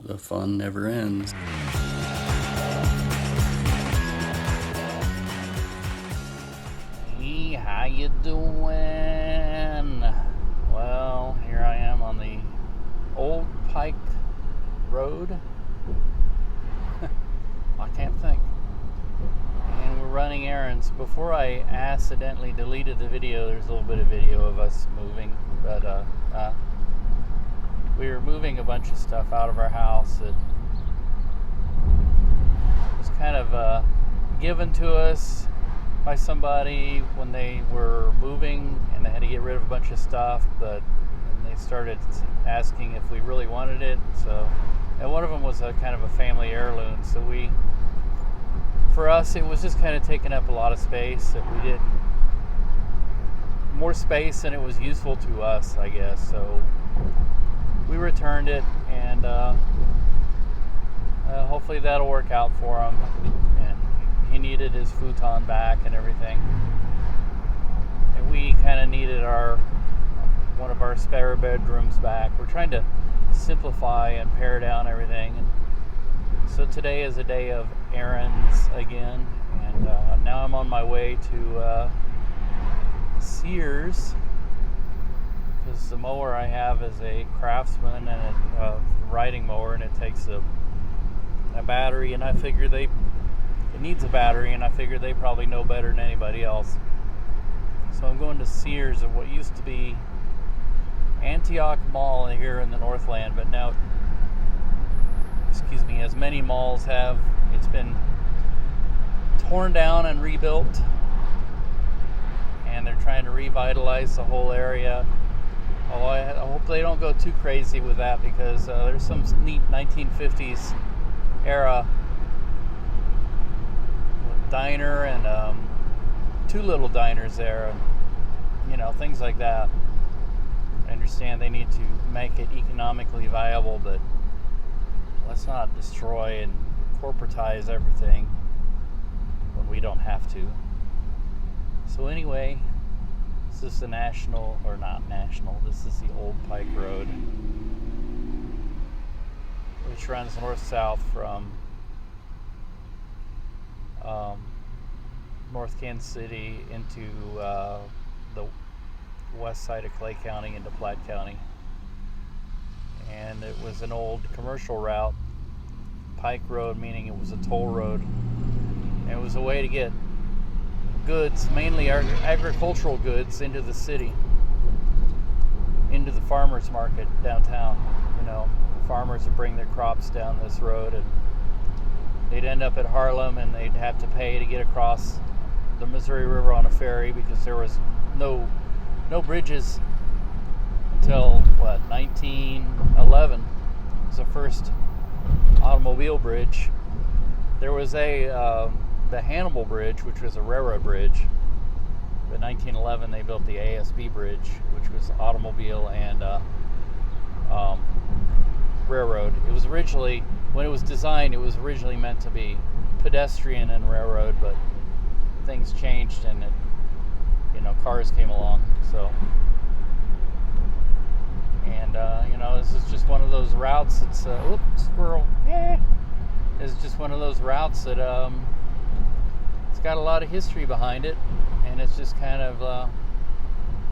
The fun never ends. Hey, how you doing? Well, here I am on the Old Pike Road. I can't think. And we're running errands. Before I accidentally deleted the video, there's a little bit of video of us moving, but we were moving a bunch of stuff out of our house that was kind of given to us by somebody when they were moving, and they had to get rid of a bunch of stuff, but they started asking if we really wanted it. So, and one of them was a kind of a family heirloom, so for us it was just kind of taking up a lot of space that we didn't, more space than it was useful to us, I guess. So we returned it, and hopefully that'll work out for him. And he needed his futon back and everything, and we kind of needed one of our spare bedrooms back. We're trying to simplify and pare down everything, and so today is a day of errands again, and now I'm on my way to Sears, because the mower I have is a Craftsman and a riding mower, and it takes a battery, and I figure it needs a battery, and I figure they probably know better than anybody else. So I'm going to Sears at what used to be Antioch Mall here in the Northland, but now, as many malls have, it's been torn down and rebuilt, and they're trying to revitalize the whole area. Oh, I hope they don't go too crazy with that, because there's some neat 1950s era diner and two little diners there, and things like that. I understand they need to make it economically viable, but let's not destroy and corporatize everything when we don't have to. So anyway, this is the this is the Old Pike Road, which runs north-south from North Kansas City into the west side of Clay County into Platte County. And it was an old commercial route, Pike Road, meaning it was a toll road. And it was a way to get goods, mainly agricultural goods, into the city, into the farmers market downtown. Farmers would bring their crops down this road, and they'd end up at Harlem, and they'd have to pay to get across the Missouri River on a ferry, because there was no bridges until 1911. It was the first automobile bridge. There was the Hannibal Bridge, which was a railroad bridge. In 1911, they built the ASB Bridge, which was automobile and railroad. It was originally, when it was designed, it was originally meant to be pedestrian and railroad, but things changed, and cars came along. So, and this is just one of those routes. It's squirrel. Yeah, it's just one of those routes that it's got a lot of history behind it, and it's just kind of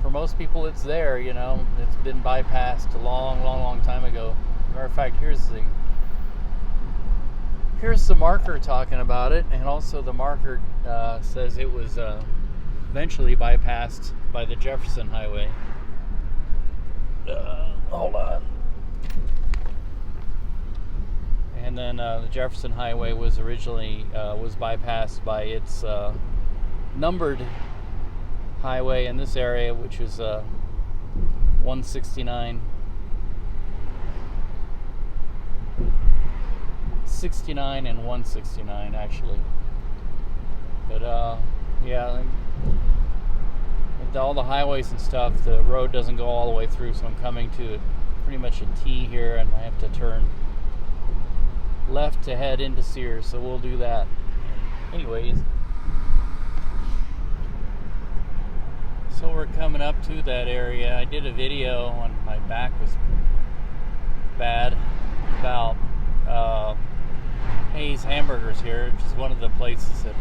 for most people, it's there. It's been bypassed a long time ago. Matter of fact, here's the marker talking about it, and also the marker says it was eventually bypassed by the Jefferson Highway. Hold on. And then the Jefferson Highway was originally was bypassed by its numbered highway in this area, which is 169. 69 and 169 actually. But yeah, with all the highways and stuff, the road doesn't go all the way through, so I'm coming to pretty much a T here, and I have to turn left to head into Sears, so we'll do that. Anyways, so we're coming up to that area. I did a video when my back was bad about Hayes Hamburgers here, which is one of the places that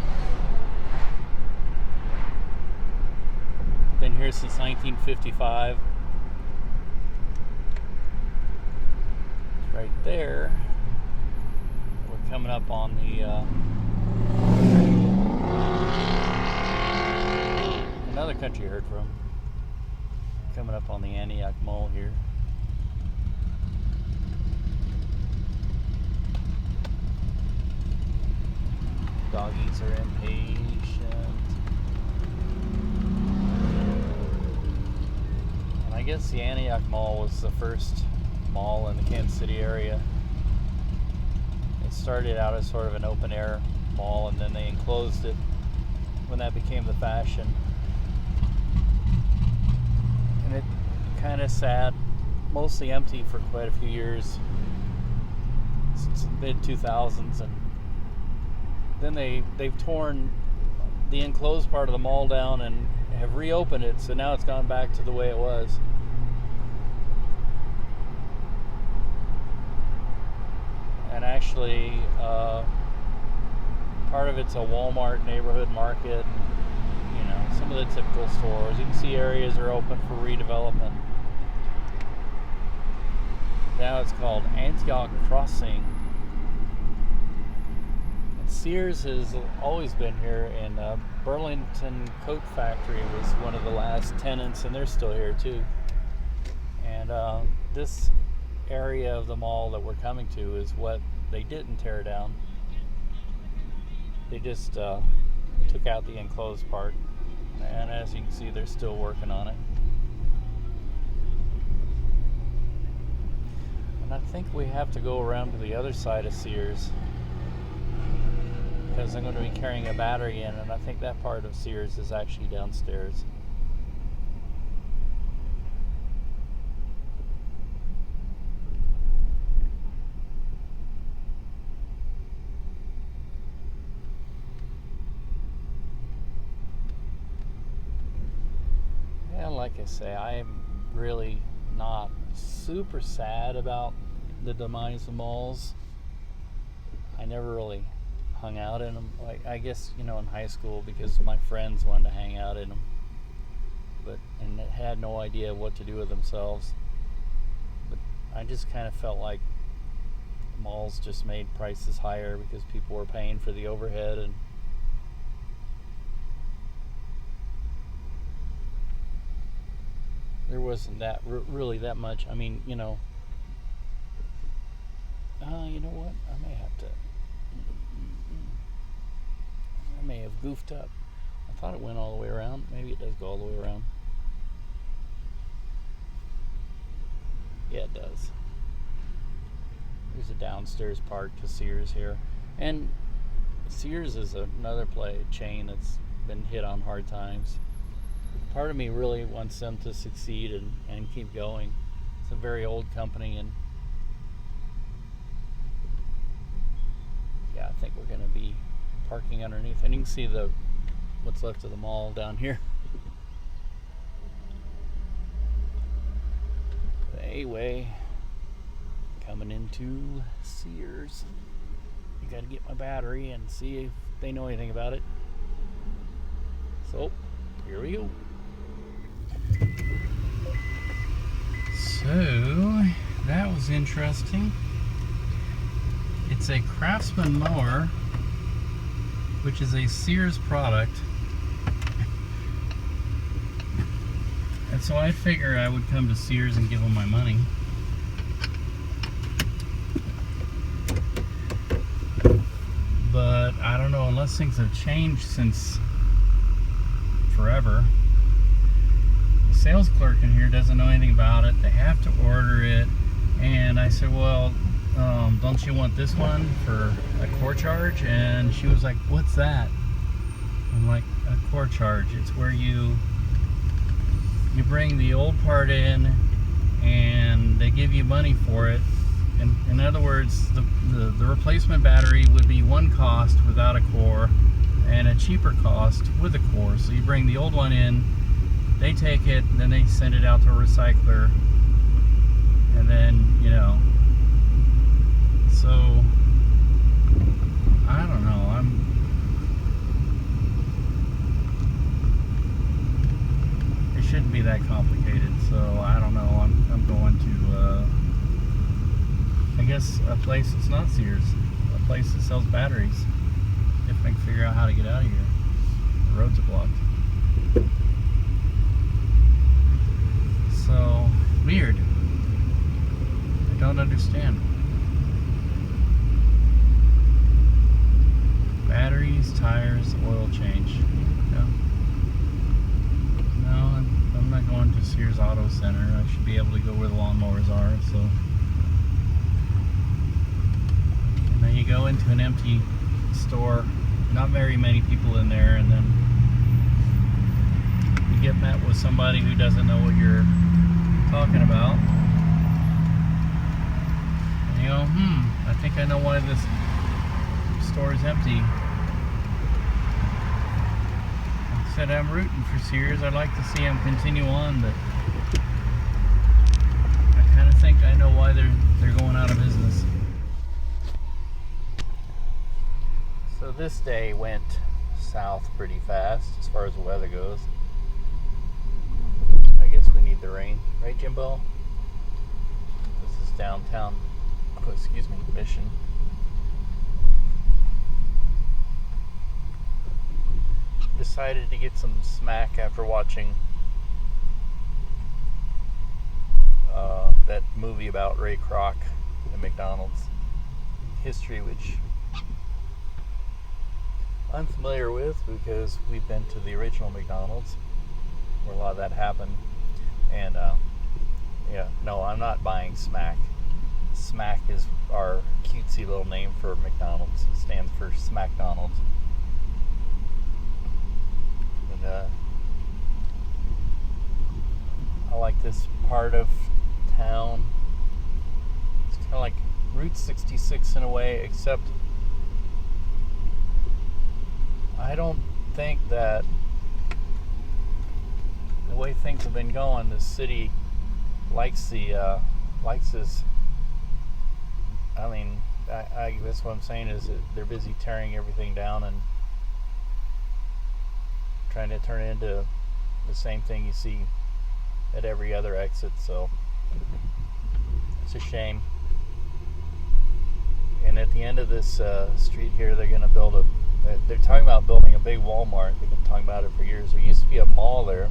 has been here since 1955. It's right there. We're coming up on the another country I heard from. Coming up on the Antioch Mall here. Doggies are impatient. And I guess the Antioch Mall was the first mall in the Kansas City area. It started out as sort of an open air mall, and then they enclosed it when that became the fashion. And it kind of sat mostly empty for quite a few years, since the mid-2000s, and then they've torn the enclosed part of the mall down and have reopened it, so now it's gone back to the way it was. And actually, part of it's a Walmart neighborhood market, and, you know, some of the typical stores. You can see areas are open for redevelopment. Now it's called Antioch Crossing. Sears has always been here, and Burlington Coat Factory was one of the last tenants, and they're still here too. And this area of the mall that we're coming to is what they didn't tear down. They just took out the enclosed part, and as you can see, they're still working on it. And I think we have to go around to the other side of Sears, because I'm going to be carrying a battery in, and I think that part of Sears is actually downstairs. And like I say, I'm really not super sad about the demise of malls. I never really hung out in them. Like, I guess, you know, in high school, because my friends wanted to hang out in them, and had no idea what to do with themselves. But I just kind of felt like malls just made prices higher because people were paying for the overhead, and there wasn't that really that much. I mean, you know, you know what? I may have goofed up. I thought it went all the way around. Maybe it does go all the way around. Yeah, it does. There's a downstairs part to Sears here. And Sears is another chain that's been hit on hard times. Part of me really wants them to succeed and keep going. It's a very old company, and yeah, I think we're going to be parking underneath, and you can see what's left of the mall down here. Anyway, coming into Sears. You got to get my battery and see if they know anything about it. So here we go. So that was interesting. It's a Craftsman mower, which is a Sears product. And so I figured I would come to Sears and give them my money. But I don't know, unless things have changed since forever. The sales clerk in here doesn't know anything about it. They have to order it. And I said, well, don't you want this one for a core charge? And she was like, what's that? I'm like, a core charge. It's where you bring the old part in and they give you money for it. And in other words, the replacement battery would be one cost without a core and a cheaper cost with a core. So you bring the old one in, they take it, then they send it out to a recycler, and then, you know, so a place that's not Sears, a place that sells batteries. If I can figure out how to get out of here. The roads are blocked. So, weird. I don't understand. Batteries, tires, oil change. No, I'm not going to Sears Auto Center. I should be able to go where the lawnmowers are. So, and then you go into an empty store, not very many people in there, and then you get met with somebody who doesn't know what you're talking about. And you go, I think I know why this store is empty. I said I'm rooting for Sears. I'd like to see them continue on, but I kind of think I know why they're going out of business. So this day went south pretty fast as far as the weather goes. I guess we need the rain, right, Jimbo? This is downtown, Mission. Decided to get some smack after watching that movie about Ray Kroc and McDonald's history, which I'm familiar with because we've been to the original McDonald's where a lot of that happened. And no, I'm not buying Smack. Smack is our cutesy little name for McDonald's. It stands for SmackDonald's. And I like this part of town. It's kind of like Route 66 in a way, except I don't think that the way things have been going, the city likes this. I mean, I guess what I'm saying is that they're busy tearing everything down and trying to turn it into the same thing you see at every other exit. So it's a shame. And at the end of this street here, they're going to they're talking about building a big Walmart. They've been talking about it for years. There used to be a mall there,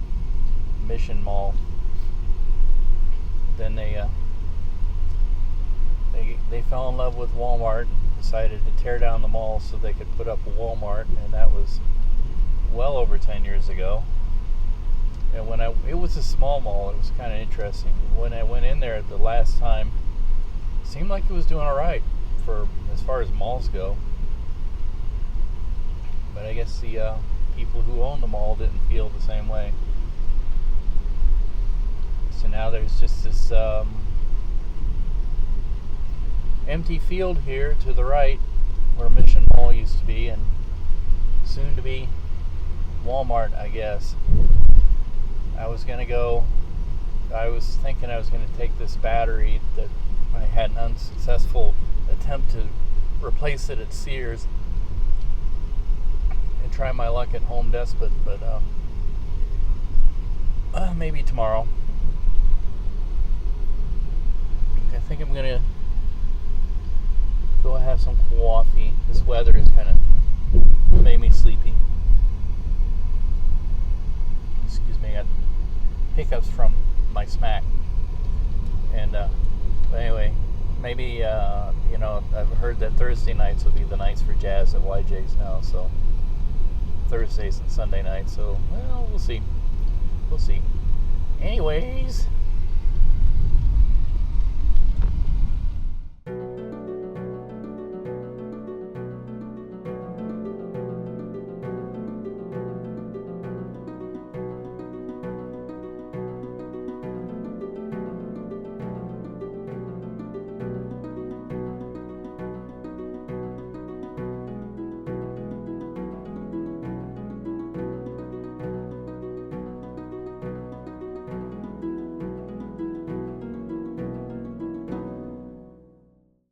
Mission Mall. Then they fell in love with Walmart and decided to tear down the mall so they could put up a Walmart, and that was well over 10 years ago. And it was a small mall. It was kind of interesting. When I went in there the last time, it seemed like it was doing all right for as far as malls go. But I guess the people who own the mall didn't feel the same way. So now there's just this empty field here to the right where Mission Mall used to be, and soon to be Walmart, I guess. I was thinking I was going to take this battery that I had an unsuccessful attempt to replace it at Sears and try my luck at Home Depot, but maybe tomorrow. I think I'm going to go have some coffee. This weather has kind of made me sleepy. Excuse me, I got hiccups from my smack. And but anyway, maybe I've heard that Thursday nights will be the nights for jazz at YJ's now, so Thursdays and Sunday nights, so well, we'll see. Anyways,